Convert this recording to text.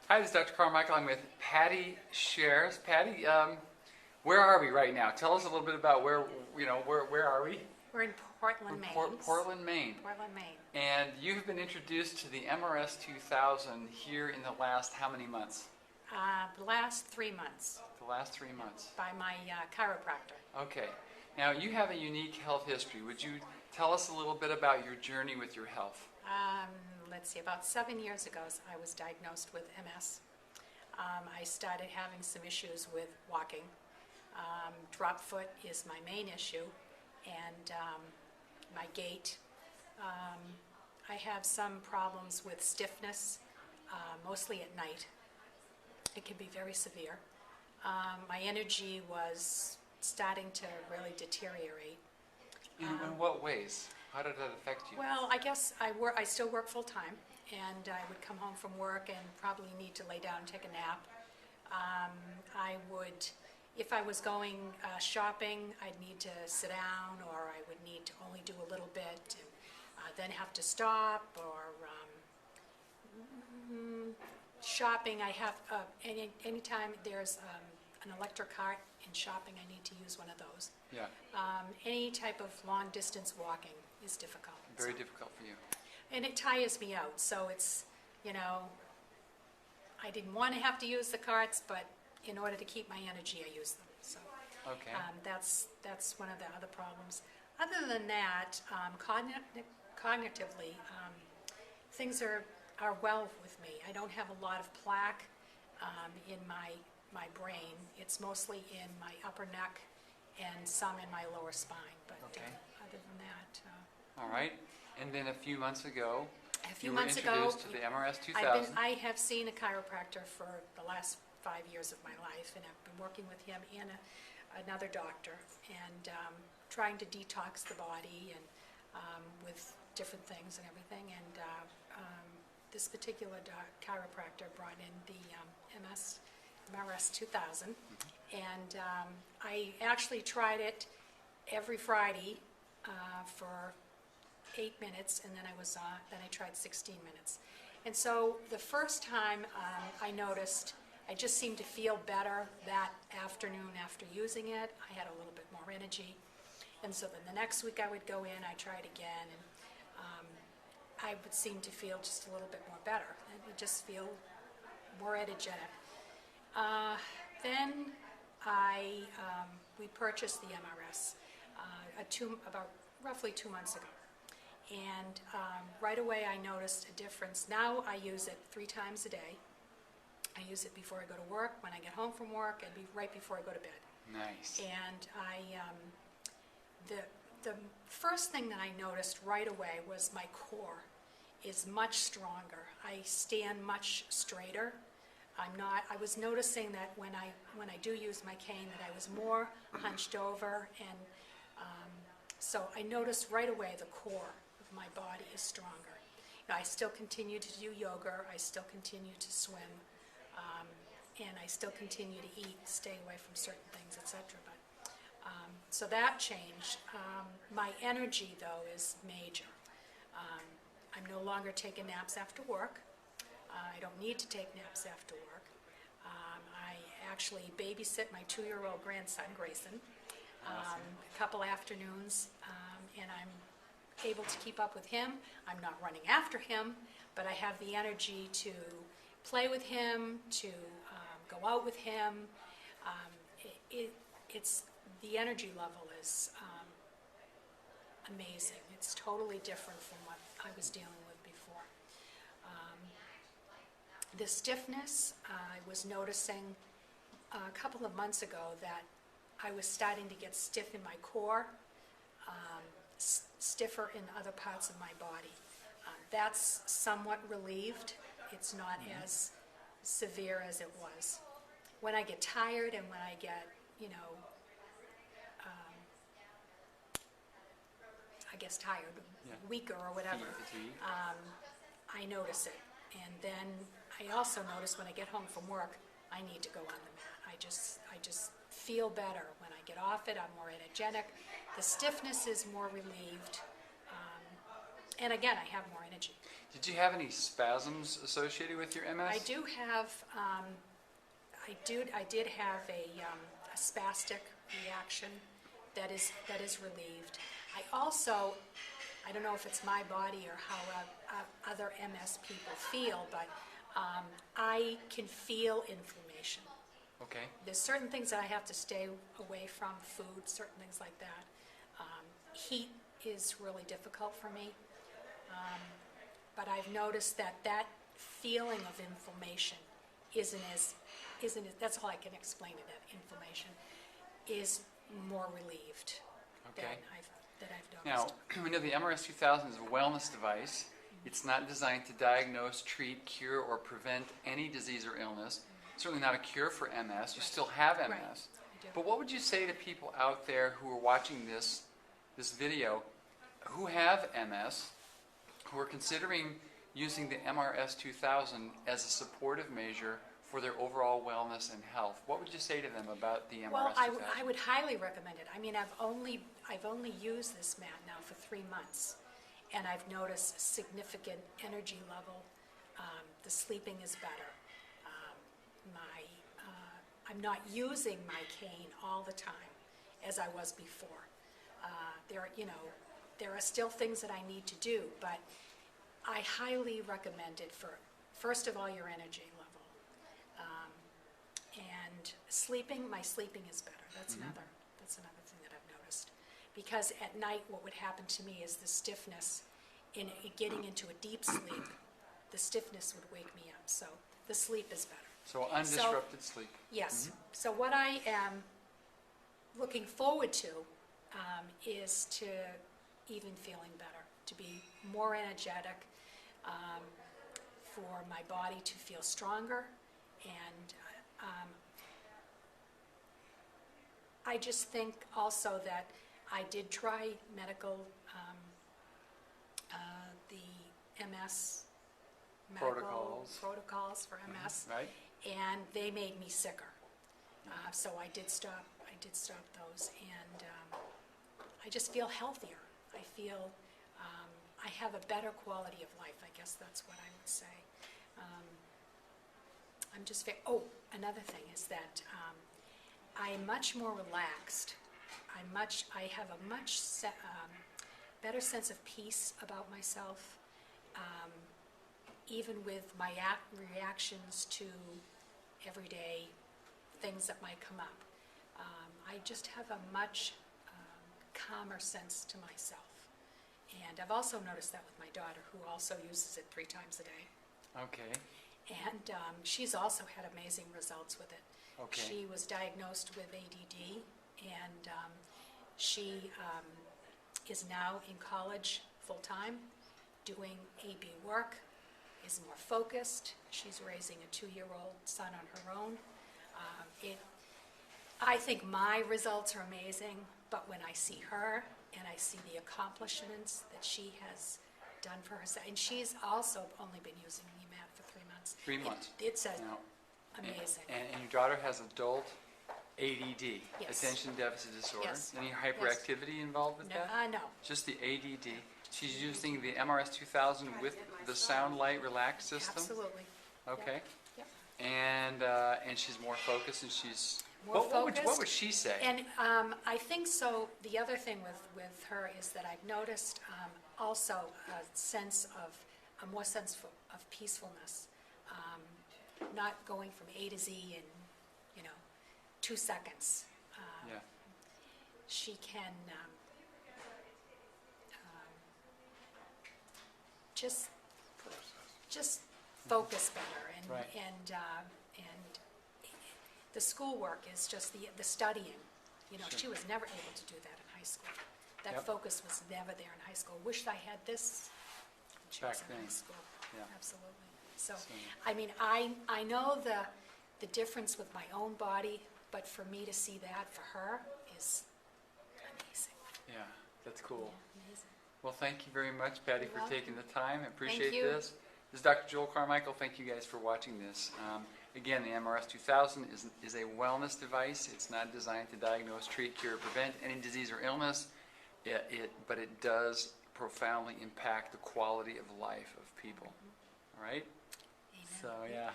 Hi, this is Dr. Carmichael. I'm with Patty Shairs. Patty, where are we right now? Tell us a little bit about where are we? We're in Portland, Maine. Portland, Maine. Portland, Maine. And you've been introduced to the MRS 2000 here in the last how many months? The last 3 months. The last 3 months. By my chiropractor. Okay. Now, you have a unique health history. Would you tell us a little bit about your journey with your health? Let's see, about 7 years ago, I was diagnosed with MS. I started having some issues with walking. Drop foot is my main issue, and my gait. I have some problems with stiffness, mostly at night. It can be very severe. My energy was starting to really deteriorate. In what ways? How did that affect you? Well, I guess I still work full time, and I would come home from work and probably need to lay down and take a nap. I would, if I was going shopping, I'd need to sit down, or I would need to only do a little bit, and then have to stop, or shopping, I have, anytime there's an electric cart in shopping, I need to use one of those. Yeah. Any type of long distance walking is difficult. Very difficult for you. And it tires me out, so it's, I didn't want to have to use the carts, but in order to keep my energy, I use them. So okay. That's one of the other problems. Other than that, cognitively, things are well with me. I don't have a lot of plaque in my brain. It's mostly in my upper neck and some in my lower spine. But okay. Other than that. All right. And then a few months ago, you were introduced to the MRS 2000. I have seen a chiropractor for the last 5 years of my life, and I've been working with him and another doctor, and trying to detox the body and with different things and everything. And this particular chiropractor brought in the MRS 2000, and I actually tried it every Friday for 8 minutes, and then I tried 16 minutes. And so the first time I noticed, I just seemed to feel better that afternoon after using it. I had a little bit more energy. And so then the next week I would go in, I tried again, and I would seem to feel just a little bit more better. I would just feel more energetic. Then we purchased the MRS about roughly 2 months ago. And right away I noticed a difference. Now I use it 3 times a day. I use it before I go to work, when I get home from work, and right before I go to bed. Nice. And the first thing that I noticed right away was my core is much stronger. I stand much straighter. I was noticing that when I do use my cane, that I was more hunched over, and so I noticed right away the core of my body is stronger. I still continue to do yoga, I still continue to swim, and I still continue to eat, stay away from certain things, etc. But so that changed. My energy, though, is major. I'm no longer taking naps after work. I don't need to take naps after work. I actually babysit my 2-year-old grandson, Grayson, awesome. A couple afternoons, and I'm able to keep up with him. I'm not running after him, but I have the energy to play with him, to go out with him. It's the energy level is amazing. It's totally different from what I was dealing with before. The stiffness, I was noticing a couple of months ago that I was starting to get stiff in my core, stiffer in other parts of my body. That's somewhat relieved. It's not as severe as it was. When I get tired and when I get, I guess tired, weaker or whatever, I notice it. And then I also notice when I get home from work, I need to go on the mat. I just feel better. When I get off it, I'm more energetic. The stiffness is more relieved. And again, I have more energy. Did you have any spasms associated with your MS? I do have, I did have a spastic reaction that is relieved. I also, I don't know if it's my body or how other MS people feel, but I can feel inflammation. Okay. There's certain things that I have to stay away from, food, certain things like that. Heat is really difficult for me. But I've noticed that feeling of inflammation isn't as, that's all I can explain it, that inflammation is more relieved Okay. that I've Now, noticed. we know the iMRS 2000 is a wellness device. It's not designed to diagnose, treat, cure, or prevent any disease or illness. Certainly not a cure for MS. You still have MS. Right. I do. But what would you say to people out there who are watching this video who have MS, who are considering using the iMRS 2000 as a supportive measure for their overall wellness and health? What would you say to them about the iMRS Well, 2000? I would highly recommend it. I mean, I've only used this mat now for 3 months, and I've noticed significant energy level. The sleeping is better. I'm not using my cane all the time as I was before. There are still things that I need to do, but I highly recommend it for, first of all, your energy level. And sleeping, my sleeping is better. That's another thing that I've noticed. Because at night, what would happen to me is the stiffness in getting into a deep sleep, the stiffness would wake me up. So the sleep is better. So undisrupted sleep. Yes. So what I am looking forward to is to even feeling better, to be more energetic, for my body to feel stronger, and I just think also that I did try medical, the MS medical protocols for MS, Right? and they made me sicker. So I did stop those, and I just feel healthier. I feel I have a better quality of life. I guess that's what I would say. I'm just another thing is that I'm much more relaxed. I have a much better sense of peace about myself, even with my reactions to everyday things that might come up. I just have a much calmer sense to myself. And I've also noticed that with my daughter, who also uses it 3 times a day. Okay. And she's also had amazing results with it. Okay. She was diagnosed with ADD, and she is now in college full-time, doing AB work, is more focused. She's raising a 2-year-old son on her own. I think my results are amazing, but when I see her and I see the accomplishments that she has done for herself, and she's also only been using the mat for 3 months. 3 months. It's Now, amazing. And your daughter has adult ADD, Yes. attention deficit disorder. Yes. Any hyperactivity involved with that? No. Just the ADD. She's using the iMRS 2000 with the Sound Light Relax system. Absolutely. Okay. Yep. And she's more focused, and she's More what focused. would she say? And I think so. The other thing with her is that I've noticed also a more sense of peacefulness, not going from A to Z in 2 seconds. Yeah. She can just focus better, and Right. and the schoolwork is just the studying. Sure. She was never able to do that in high school. That Yep. focus was never there in high school. Wished I had this when she was Back in high then. school. Yeah. Absolutely. So, So- I mean, I know the difference with my own body, but for me to see that for her is amazing. Yeah, that's cool. Yeah, amazing. Well, thank you very much, Patty, You're for welcome. taking the time. I appreciate you. this. This is Dr. Joel Carmichael. Thank you guys for watching this. Again, the iMRS 2000 is a wellness device. It's not designed to diagnose, treat, cure, or prevent any disease or illness, but it does profoundly impact the quality of life of people. All right? Amen. So, yeah.